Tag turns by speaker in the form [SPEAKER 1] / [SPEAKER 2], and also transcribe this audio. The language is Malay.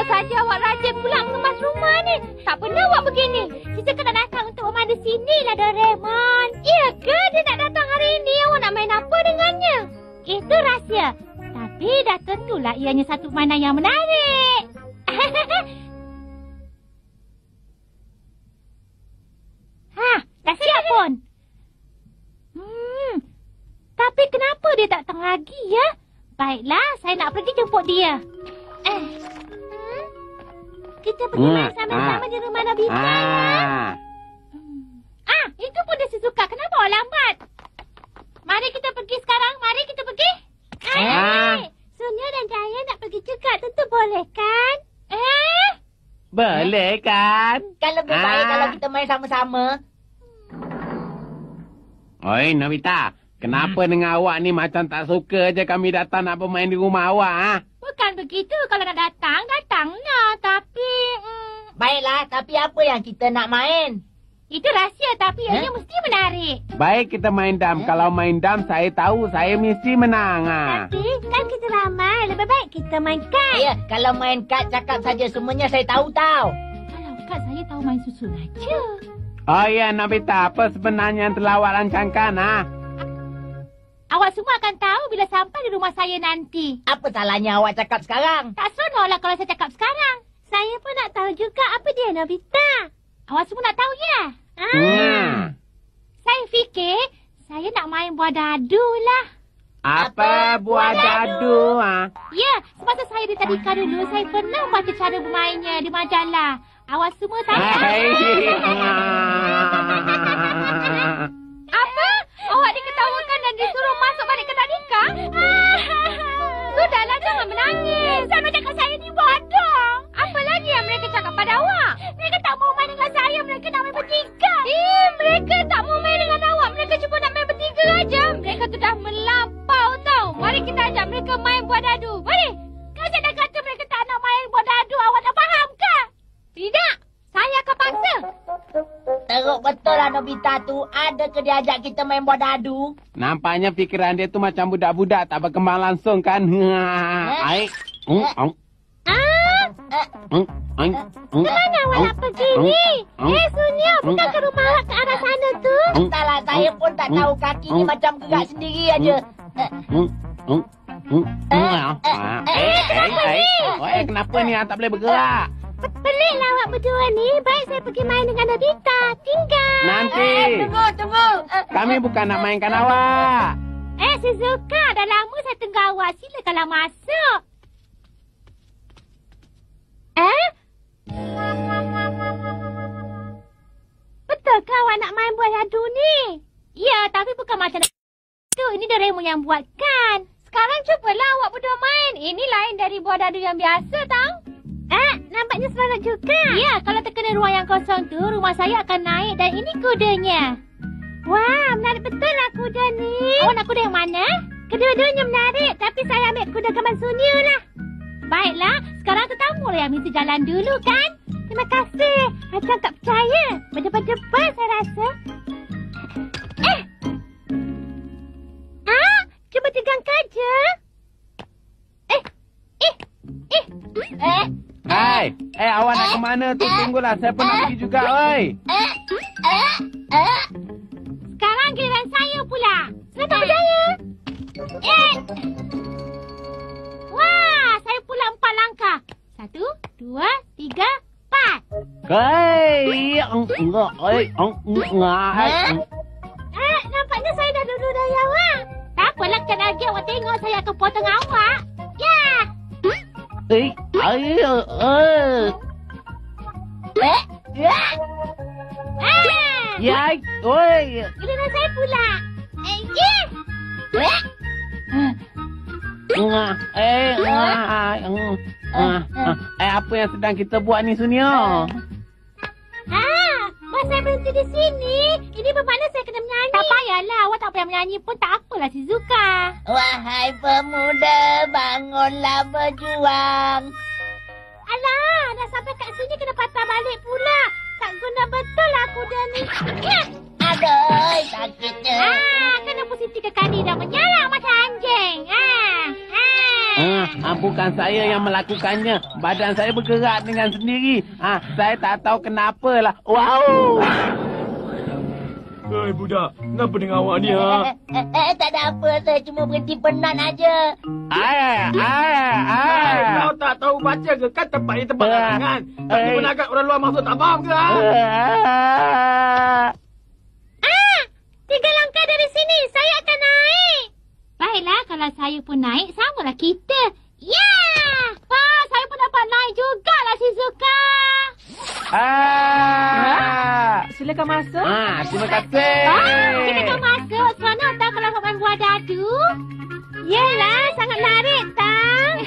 [SPEAKER 1] Apa saja awak rajin pula mengemas rumah ni. Tak pernah awak begini. Kita kena datang untuk bermain di sini lah, Doraemon. Iya ke dia nak datang hari ini? Awak nak main apa dengannya? Itu rahsia. Tapi dah tentulah ianya satu mainan yang menarik. Dah siap pun. Tapi kenapa dia tak datang lagi ya? Baiklah, saya nak pergi jemput dia. Kita pergi main sama-sama di rumah Nobita ya. Itu pun dia suka. Kenapa awak lambat? Mari kita pergi sekarang. Mari kita pergi. Sunya dan Jaya nak pergi juga. Tentu boleh kan?
[SPEAKER 2] Boleh kan?
[SPEAKER 3] Kan lebih baik kalau kita main sama-sama.
[SPEAKER 2] Oi, Nobita. Kenapa dengan awak ni macam tak suka je kami datang nak bermain di rumah awak,
[SPEAKER 1] Bukan begitu. Kalau nak datang, datanglah. Tapi...
[SPEAKER 3] Baiklah, tapi apa yang kita nak main?
[SPEAKER 1] Itu rahsia, tapi ianya mesti menarik.
[SPEAKER 2] Baik, kita main dam. Kalau main dam, saya tahu saya mesti menang.
[SPEAKER 1] Tapi kan kita ramai. Lebih baik kita main kad.
[SPEAKER 3] Ya, kalau main kad cakap saja semuanya saya tahu tau.
[SPEAKER 1] Kalau kad saya tahu main susun aja.
[SPEAKER 2] Oh ya, Nobita. Apa sebenarnya yang telah awak rancangkan,
[SPEAKER 1] Awak semua akan tahu bila sampai di rumah saya nanti.
[SPEAKER 3] Apa salahnya awak cakap sekarang?
[SPEAKER 1] Tak seronoklah kalau saya cakap sekarang. Saya pun nak tahu juga apa dia, Nobita. Awak semua nak tahu ya? Saya fikir saya nak main buah dadu lah.
[SPEAKER 2] Apa buah dadu?
[SPEAKER 1] Ya, semasa saya di tadika dulu, saya pernah baca cara bermainnya di majalah. Awak semua tahu? Apa? Awak diketawakan dan disuruh masuk balik ke tadika? Sudahlah, jangan menangis. Sama cakap saya ni bodoh. Apa lagi yang mereka cakap pada awak? Mereka tak mau main dengan saya. Mereka nak main bertiga. Mereka tak mau main dengan awak. Mereka cuma nak main bertiga aja. Mereka tu dah melampau tau. Mari kita ajak mereka main buat dadu. Mari. Kan saya dah kata mereka tak nak main buat dadu. Awak tak faham ke? Tidak. Saya akan paksa.
[SPEAKER 3] Teruk betul lah Nobita tu. Ada ke dia ajak kita main buat dadu?
[SPEAKER 2] Nampaknya fikiran dia tu macam budak-budak. Tak berkembang langsung kan?
[SPEAKER 1] Kemana awak nak pergi ni? Sunya, bukan ke rumah awak ke arah sana tu?
[SPEAKER 3] Entahlah, saya pun tak tahu kaki ni macam gerak sendiri aja.
[SPEAKER 2] Kenapa ni? Tak boleh bergerak.
[SPEAKER 1] Peliklah awak berdua ni. Baik saya pergi main dengan Nobita. Tinggal.
[SPEAKER 2] Nanti.
[SPEAKER 3] Tunggu.
[SPEAKER 2] Kami bukan nak mainkan awak.
[SPEAKER 1] Shizuka. Dah lama saya tengah awak. Silakanlah masuk. Betul ke awak nak main buat dadu ni? Ya, tapi bukan macam tu. Ini Doraemon yang buatkan. Sekarang cubalah awak berdua main. Ini lain dari buah dadu yang biasa tau. Nampaknya seronok juga. Ya, kalau terkena ruang yang kosong tu, rumah saya akan naik dan ini kudanya. Wah, menarik betul lah kuda ni. Awak nak kuda yang mana? Kedua-duanya menarik, tapi saya ambil kuda Kaman Sunya lah. Baiklah, sekarang tetamu lah yang mesti jalan dulu kan? Terima kasih. Macam tak percaya. Berdebar-debar saya rasa. Cuma tegang kaja.
[SPEAKER 2] Awak nak ke mana tu? Tunggulah, saya pun nak pergi juga, oi.
[SPEAKER 1] Sekarang giliran saya pula. Selamat berjaya. Wah, saya pula 4 langkah. 1, 2, 3, 4. Nampaknya saya dah dulu dari awak. Tak apalah, kejap lagi awak tengok saya akan potong awak. Ya. Giliran saya pula.
[SPEAKER 2] Apa yang sedang kita buat ni, Sunya?
[SPEAKER 1] Buat saya berhenti di sini. Ini bermakna saya kena menyanyi. Tak payahlah. Awak tak payah menyanyi pun tak apalah, Shizuka.
[SPEAKER 3] Wahai pemuda, bangunlah berjuang.
[SPEAKER 1] Alah, dah sampai kat sini kena patah balik pula. Tak guna betul lah kuda ni.
[SPEAKER 3] Aduh, sakitnya.
[SPEAKER 1] Kena pusing 3 kali dah menyalak macam anjing.
[SPEAKER 2] Bukan saya yang melakukannya. Badan saya bergerak dengan sendiri. Saya tak tahu kenapalah. Wow!
[SPEAKER 4] Hei budak, kenapa dengan awak ni
[SPEAKER 3] Tak ada apa, saya cuma berhenti penat aja.
[SPEAKER 4] Kau tak tahu baca ke? Kan tempat ni tempat larangan. Tapi menagak orang luar masuk tak faham ke?
[SPEAKER 1] 3 langkah dari sini, saya akan naik. Baiklah, kalau saya pun naik, samalah kita. Ya! Wah, saya pun dapat naik jugalah, Shizuka.
[SPEAKER 5] Silakan masuk.
[SPEAKER 2] Terima kasih.
[SPEAKER 1] Kita akan masuk. Seronok tak kalau main buah dadu? Yelah, sangat menarik, tak?